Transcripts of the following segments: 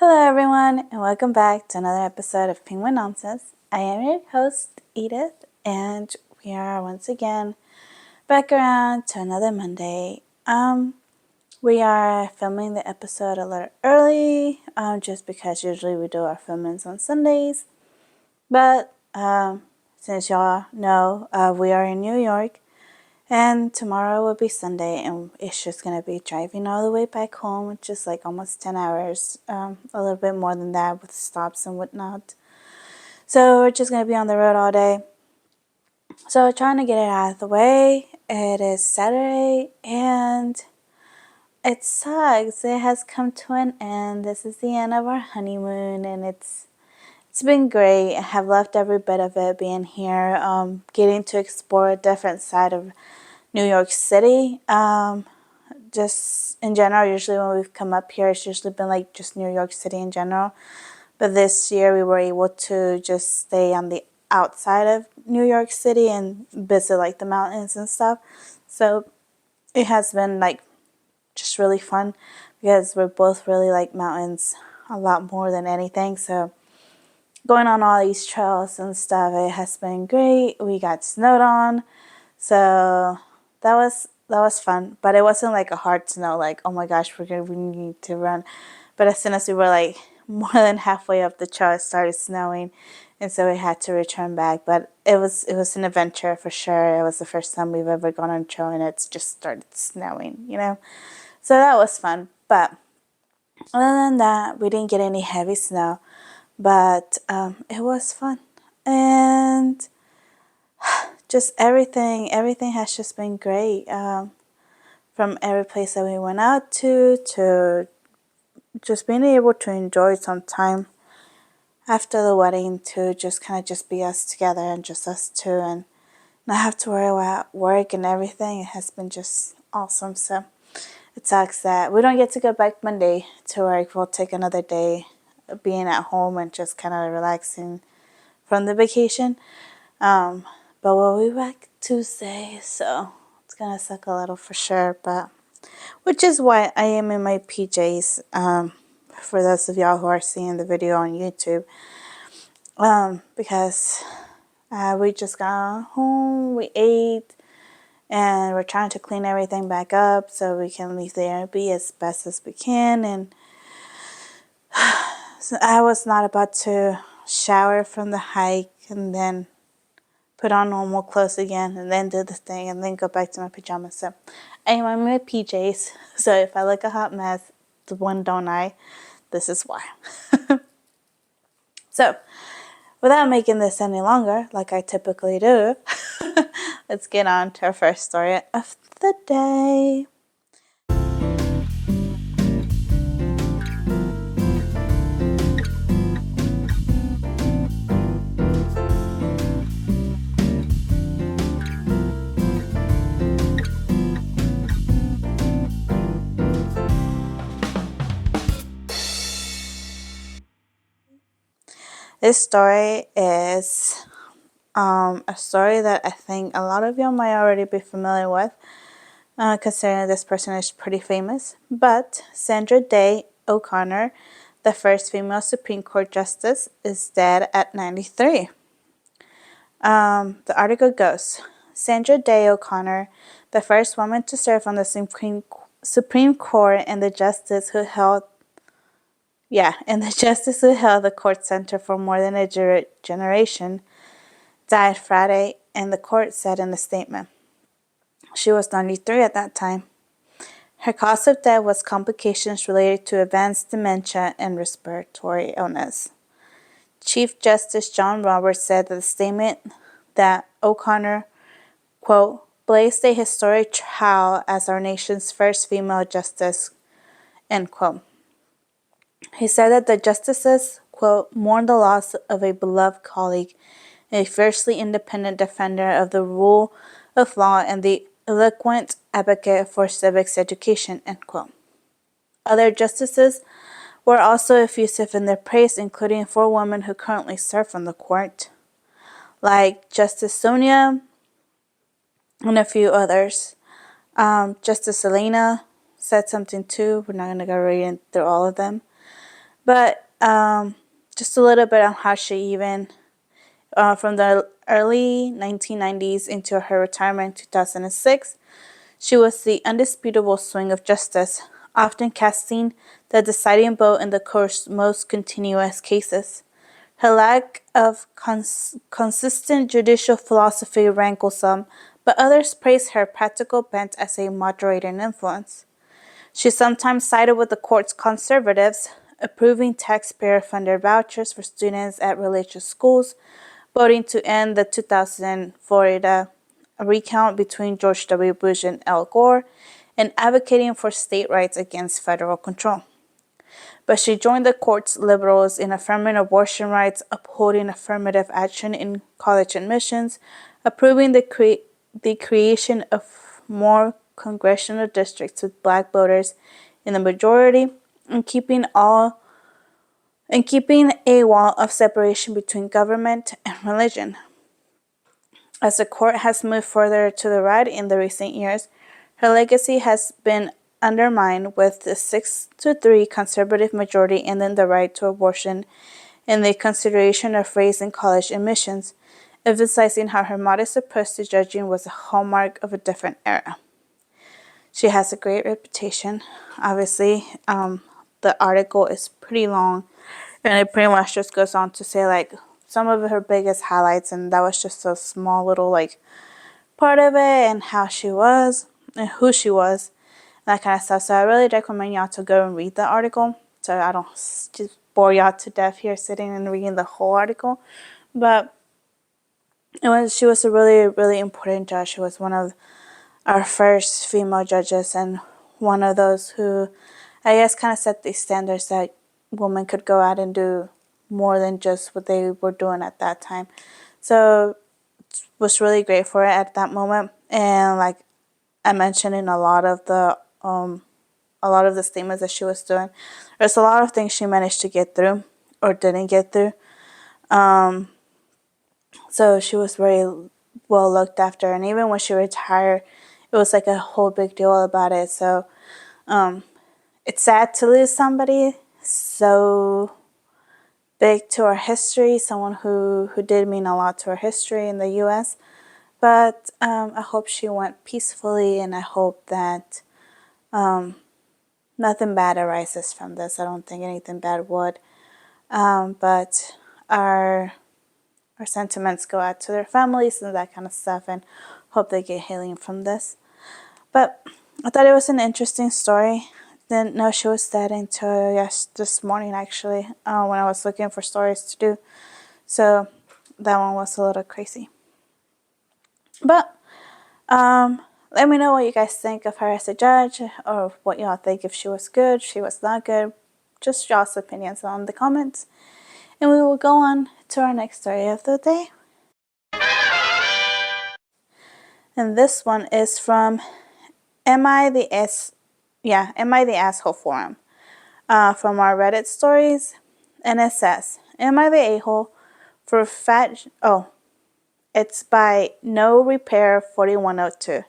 Hello, everyone, and welcome back to another episode of Penguin Nonsense. I am your host, Edith, and we are once again back around to another Monday. We are filming the episode a little early, just because usually we do our filmings on Sundays. But since y'all know, we are in New York, and tomorrow will be Sunday, and it's just going to be driving all the way back home, which is like almost 10 hours, a little bit more than that with stops and whatnot. So we're just going to be on the road all day. So trying to get it out of the way. It is Saturday, and it sucks. It has come to an end. This is the end of our honeymoon, and it's been great. I have loved every bit of it being here, getting to explore a different side of New York City. Just in general, usually when we've come up here, it's usually been like just New York City in general. But this year we were able to just stay on the outside of New York City and visit like the mountains and stuff. So it has been like just really fun because we're both really like mountains a lot more than anything. So going on all these trails and stuff, it has been great. We got snowed on. So that was fun, but it wasn't like a hard snow, like, oh my gosh, we need to run. But as soon as we were like more than halfway up the trail, it started snowing, and so we had to return back. But it was an adventure for sure. It was the first time we've ever gone on a trail, and it's just started snowing, So that was fun. But other than that, we didn't get any heavy snow, but it was fun, and just everything has just been great. From every place that we went out to just being able to enjoy some time after the wedding, to just kind of just be us together and just us two and not have to worry about work and everything. It has been just awesome. So it sucks that we don't get to go back Monday to work. We'll take another day being at home and just kind of relaxing from the vacation. But we'll be back Tuesday, so it's gonna suck a little for sure. But which is why I am in my PJs. For those of y'all who are seeing the video on YouTube, because we just got home, we ate, and we're trying to clean everything back up so we can leave the Airbnb as best as we can. And so I was not about to shower from the hike and then put on normal clothes again and then do the thing and then go back to my pajamas. So I am in my PJs. So if I look a hot mess, the one don't I? This is why. So without making this any longer, like I typically do, let's get on to our first story of the day. This story is a story that I think a lot of y'all might already be familiar with, considering this person is pretty famous. But Sandra Day O'Connor, the first female Supreme Court Justice, is dead at 93. The article goes, Sandra Day O'Connor, the first woman to serve on the Supreme Court and the justice who held the court center for more than a generation, died Friday, and the court said in a statement. She was 93 at that time. Her cause of death was complications related to advanced dementia and respiratory illness. Chief Justice John Roberts said that the statement that O'Connor, quote, blazed a historic trail as our nation's first female justice, end quote. He said that the justices, quote, mourned the loss of a beloved colleague, a fiercely independent defender of the rule of law and the eloquent advocate for civics education, end quote. Other justices were also effusive in their praise, including 4 women who currently serve on the court, like Justice Sonia and a few others. Justice Elena said something too. We're not going to go reading through all of them. But just a little bit on how she even, from the early 1990s into her retirement in 2006, she was the undisputable swing of justice, often casting the deciding vote in the court's most continuous cases. Her lack of consistent judicial philosophy rankles some, but others praise her practical bent as a moderating influence. She sometimes sided with the court's conservatives, approving taxpayer-funded vouchers for students at religious schools, voting to end the 2000 Florida recount between George W. Bush and Al Gore, and advocating for state rights against federal control. But she joined the court's liberals in affirming abortion rights, upholding affirmative action in college admissions, approving the creation of more congressional districts with black voters in the majority, and keeping a wall of separation between government and religion. As the court has moved further to the right in the recent years, her legacy has been undermined, with the 6-3 conservative majority ending the right to abortion and the consideration of raising college admissions, emphasizing how her modest approach to judging was a hallmark of a different era. She has a great reputation. Obviously, the article is pretty long, and it pretty much just goes on to say like some of her biggest highlights, and that was just a small little like part of it, and how she was and who she was, and that kind of stuff. So I really recommend y'all to go and read the article, so I don't just bore y'all to death here sitting and reading the whole article. But she was a really, really important judge. She was one of our first female judges, and one of those who, I guess, kind of set these standards that women could go out and do more than just what they were doing at that time. So was really great for it at that moment. And like I mentioned in a lot of the statements that she was doing, there's a lot of things she managed to get through or didn't get through. So she was very well looked after, and even when she retired, it was like a whole big deal about it. So it's sad to lose somebody so big to our history, someone who did mean a lot to our history in the U.S. But I hope she went peacefully, and I hope that nothing bad arises from this. I don't think anything bad would. But our sentiments go out to their families and that kind of stuff, and hope they get healing from this. But I thought it was an interesting story. Didn't know she was dead until this morning, actually, when I was looking for stories to do. So that one was a little crazy. But let me know what you guys think of her as a judge, or what y'all think, if she was good, she was not good. Just y'all's opinions on the comments. And we will go on to our next story of the day. And this one is from Am I the Asshole Forum, from our Reddit stories. And it says, Am I the a-hole for fat... it's by No Repair 4102.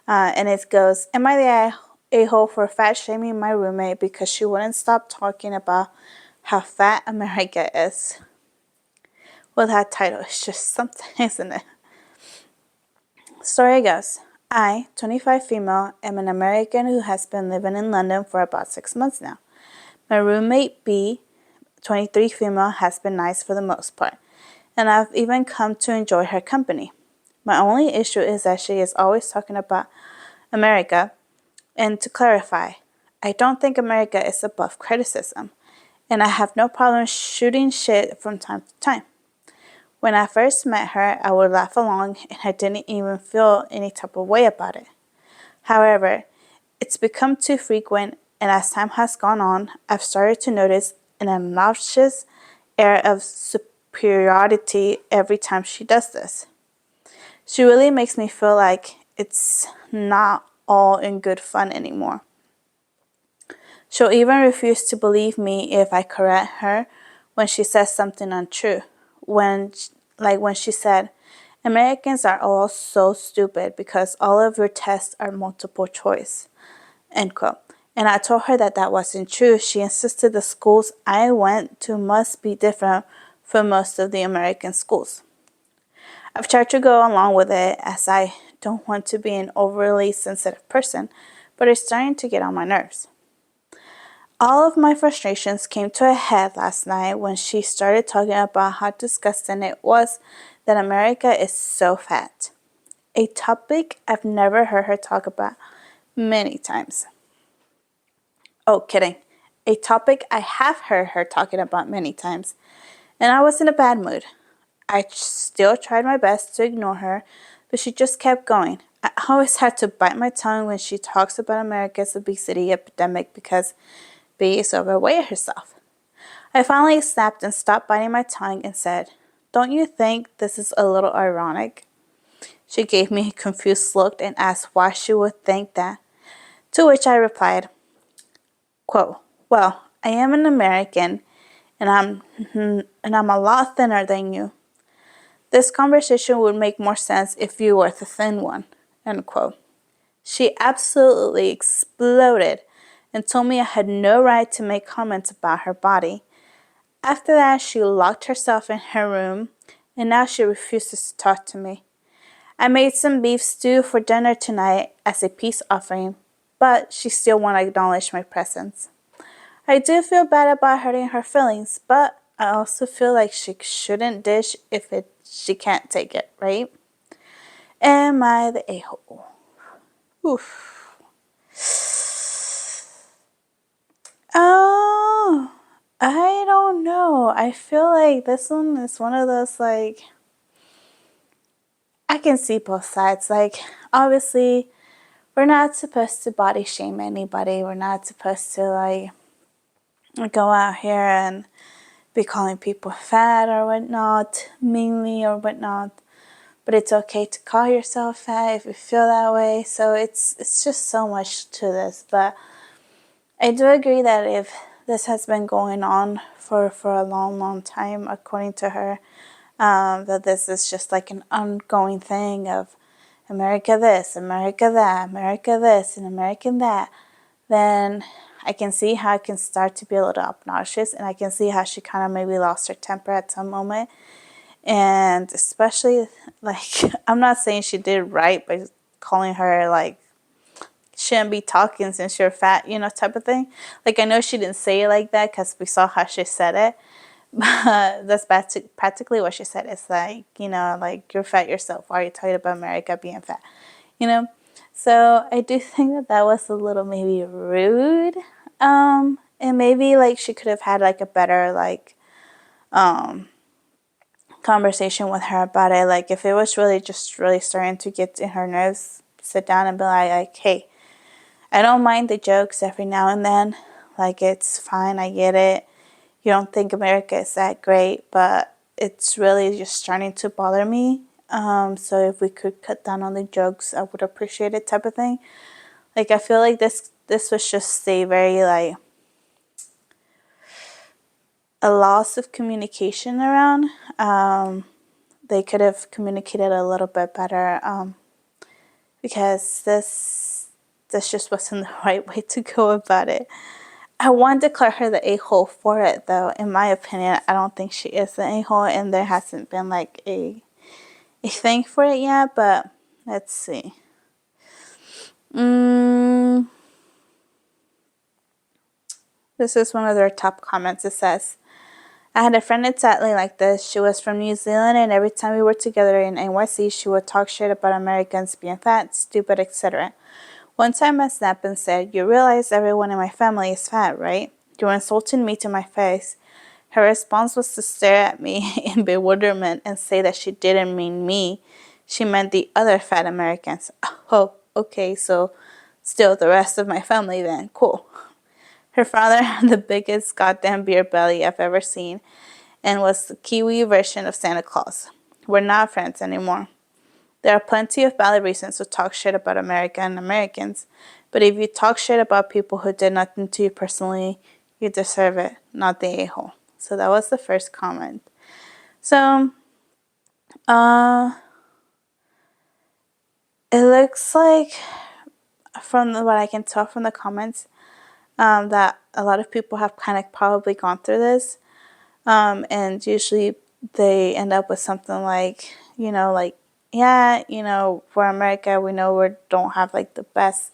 And it goes, Am I the a-hole for fat shaming my roommate because she wouldn't stop talking about how fat America is? Well, that title is just something, isn't it? Story goes, I, 25 female, am an American who has been living in London for about 6 months now. My roommate B, 23 female, has been nice for the most part, and I've even come to enjoy her company. My only issue is that she is always talking about America, and to clarify, I don't think America is above criticism, and I have no problem shooting shit from time to time. When I first met her, I would laugh along, and I didn't even feel any type of way about it. However, it's become too frequent, and as time has gone on, I've started to notice an obnoxious air of superiority every time she does this. She really makes me feel like it's not all in good fun anymore. She'll even refuse to believe me if I correct her when she says something untrue. When she said, Americans are all so stupid because all of your tests are multiple choice, end quote. And I told her that that wasn't true. She insisted the schools I went to must be different from most of the American schools. I've tried to go along with it as I don't want to be an overly sensitive person, but it's starting to get on my nerves. All of my frustrations came to a head last night when she started talking about how disgusting it was that America is so fat. A topic I've never heard her talk about many times. Oh, kidding. A topic I have heard her talking about many times. And I was in a bad mood. I still tried my best to ignore her, but she just kept going. I always had to bite my tongue when she talks about America's obesity epidemic because B is overweight herself. I finally snapped and stopped biting my tongue and said, "Don't you think this is a little ironic?" She gave me a confused look and asked why she would think that, to which I replied, quote, "Well, I am an American and I'm a lot thinner than you. This conversation would make more sense if you were the thin one," end quote. She absolutely exploded and told me I had no right to make comments about her body. After that, she locked herself in her room, and now she refuses to talk to me. I made some beef stew for dinner tonight as a peace offering, but she still won't acknowledge my presence. I do feel bad about hurting her feelings, but I also feel like she shouldn't dish if she can't take it, right? Am I the a-hole? Oof. Oh, I don't know. I feel like this one is one of those, like, I can see both sides. Like, obviously, we're not supposed to body shame anybody. We're not supposed to, like, go out here and be calling people fat or whatnot, meanly or whatnot. But it's okay to call yourself fat if you feel that way. So it's just so much to this. But I do agree that if this has been going on for a long time, according to her, that this is just like an ongoing thing of America this, America that, America this, and American that, then I can see how it can start to be a little obnoxious, and I can see how she kind of maybe lost her temper at some moment. And especially, like, I'm not saying she did right by calling her, like, shouldn't be talking since you're fat, type of thing. Like, I know she didn't say it like that because we saw how she said it. But that's practically what she said. It's like, like, you're fat yourself. Why are you talking about America being fat? So I do think that was a little maybe rude. And maybe, like, she could have had, like, a better, like, conversation with her about it. Like, if it was really starting to get in her nerves, sit down and be like, hey, I don't mind the jokes every now and then. Like, it's fine. I get it. You don't think America is that great, but it's really just starting to bother me. So if we could cut down on the jokes, I would appreciate it, type of thing. Like, I feel like this was just a very, like, a loss of communication around. They could have communicated a little bit better, because this just wasn't the right way to go about it. I want to declare her the a-hole for it, though. In my opinion, I don't think she is the a-hole, and there hasn't been, like, a thing for it yet, but let's see. This is one of their top comments. It says, I had a friend exactly like this. She was from New Zealand, and every time we were together in NYC, she would talk shit about Americans being fat, stupid, etc. One time I snapped and said, "You realize everyone in my family is fat, right? You're insulting me to my face." Her response was to stare at me in bewilderment and say that she didn't mean me. She meant the other fat Americans. Oh, okay, so still the rest of my family then. Cool. Her father had the biggest goddamn beer belly I've ever seen and was the Kiwi version of Santa Claus. We're not friends anymore. There are plenty of valid reasons to talk shit about America and Americans, but if you talk shit about people who did nothing to you personally, you deserve it, not the a-hole. So that was the first comment. So, it looks like, from what I can tell from the comments, that a lot of people have kind of probably gone through this. And usually they end up with something like, yeah, for America, we know we don't have like the best.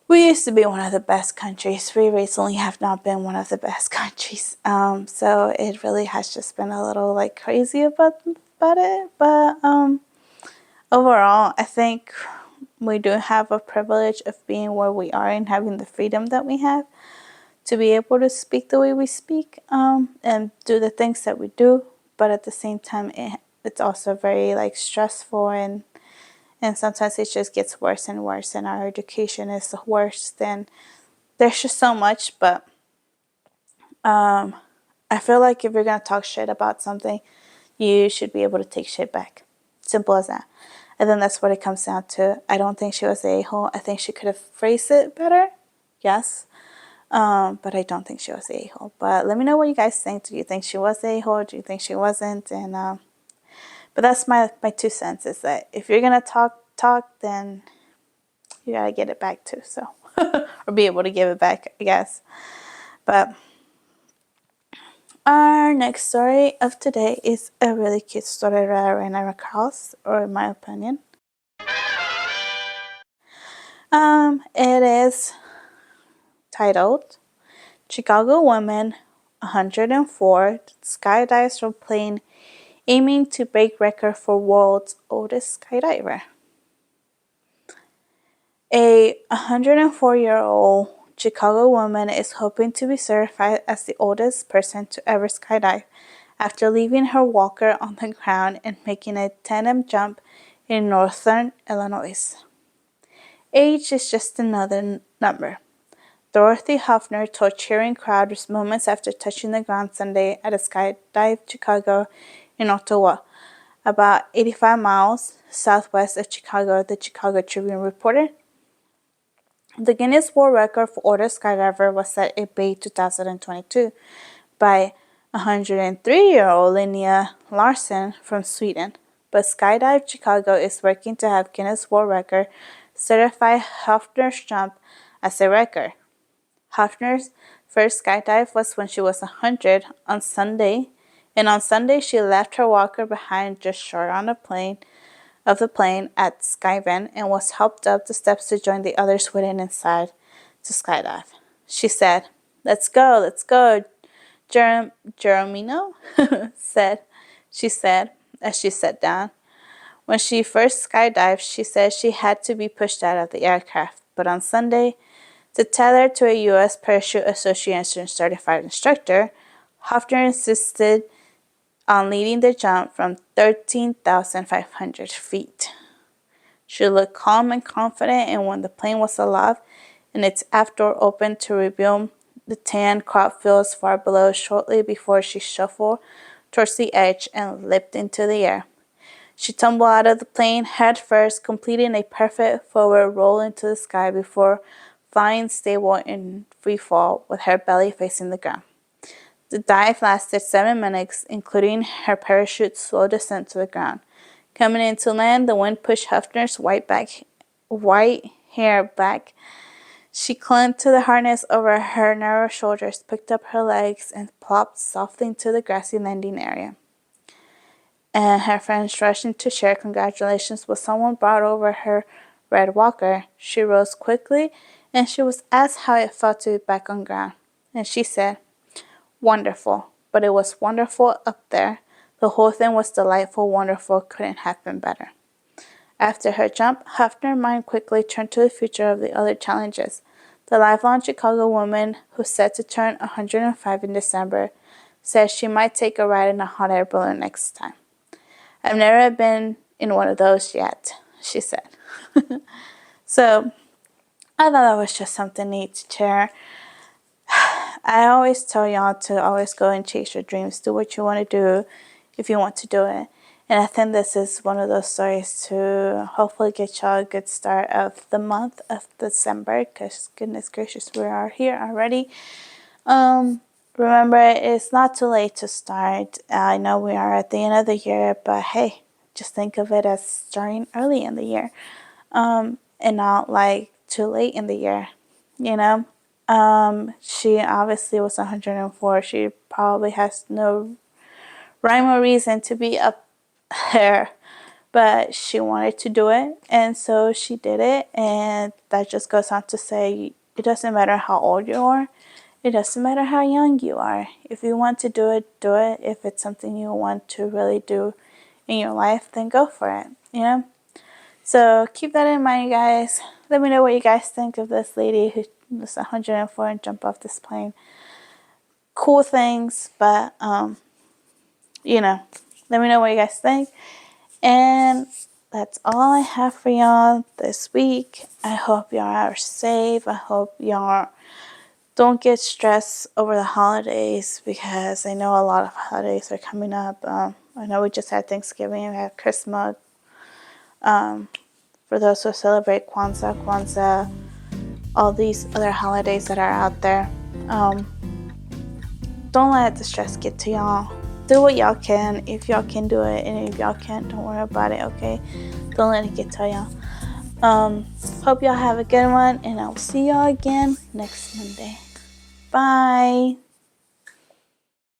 We used to be one of the best countries. We recently have not been one of the best countries. So it really has just been a little like crazy about it. But overall, I think we do have a privilege of being where we are and having the freedom that we have to be able to speak the way we speak, and do the things that we do. But at the same time, it's also very like stressful, and sometimes it just gets worse and worse, and our education is worse than, there's just so much. But I feel like if you're going to talk shit about something, you should be able to take shit back. Simple as that. I think that's what it comes down to. I don't think she was a a-hole. I think she could have phrased it better. Yes. But I don't think she was a a-hole. But let me know what you guys think. Do you think she was a a-hole? Do you think she wasn't? And but that's my 2 cents, is that if you're going to talk, then you got to get it back too. So, or be able to give it back, I guess. But our next story of today is a really cute story that I ran across, or in my opinion. It is titled Chicago Woman 104 Skydives from Plane Aiming to Break Record for World's Oldest Skydiver. A 104-year-old Chicago woman is hoping to be certified as the oldest person to ever skydive after leaving her walker on the ground and making a tandem jump in northern Illinois. Age is just another number. Dorothy Hoffner told cheering crowds moments after touching the ground Sunday at a Skydive Chicago in Ottawa, about 85 miles southwest of Chicago, the Chicago Tribune reported. The Guinness World Record for oldest skydiver was set in May 2022 by 103-year-old Linnea Larsson from Sweden, but Skydive Chicago is working to have Guinness World Record certify Hoffner's jump as a record. Hoffner's first skydive was when she was 100 on Sunday, and on Sunday she left her walker behind just short on the plane at Skydiving and was helped up the steps to join the others waiting inside to skydive. She said, let's go, Jeromino she said as she sat down. When she first skydived, she said she had to be pushed out of the aircraft, but on Sunday, to tether to a U.S. Parachute Association certified instructor, Hoffner insisted on leading the jump from 13,500 feet. She looked calm and confident, and when the plane was aloft and its aft door opened to reveal the tan crop fields far below shortly before she shuffled towards the edge and leaped into the air. She tumbled out of the plane head first, completing a perfect forward roll into the sky before flying stable in free fall with her belly facing the ground. The dive lasted 7 minutes, including her parachute's slow descent to the ground. Coming into land, the wind pushed Hoffner's white hair back. She clung to the harness over her narrow shoulders, picked up her legs, and plopped softly into the grassy landing area. And her friends rushed in to share congratulations when someone brought over her red walker. She rose quickly, and she was asked how it felt to be back on ground. And she said, wonderful, but it was wonderful up there. The whole thing was delightful, wonderful, couldn't have been better. After her jump, Hoffner's mind quickly turned to the future of the other challenges. The lifelong Chicago woman, who's set to turn 105 in December, says she might take a ride in a hot air balloon next time. I've never been in one of those yet, she said. So, I thought that was just something neat to share. I always tell y'all to always go and chase your dreams. Do what you want to do if you want to do it. And I think this is one of those stories to hopefully get y'all a good start of the month of December. Because goodness gracious, we are here already. Remember, it's not too late to start. I know we are at the end of the year, but hey, just think of it as starting early in the year. And not like too late in the year, you know. She obviously was 104. She probably has no rhyme or reason to be up there, but she wanted to do it, and so she did it. And that just goes on to say, it doesn't matter how old you are. It doesn't matter how young you are. If you want to do it, do it. If it's something you want to really do in your life, then go for it, you know? So keep that in mind, you guys. Let me know what you guys think of this lady who was 104 and jumped off this plane. Cool things, but, you know, let me know what you guys think. And that's all I have for y'all this week. I hope y'all are safe. I hope y'all don't get stressed over the holidays, because I know a lot of holidays are coming up. I know we just had Thanksgiving, we had Christmas. For those who celebrate Kwanzaa, all these other holidays that are out there. Don't let the stress get to y'all. Do what y'all can if y'all can do it, and if y'all can't, don't worry about it, okay? Don't let it get to y'all. Hope y'all have a good one, and I'll see y'all again next Monday. Bye.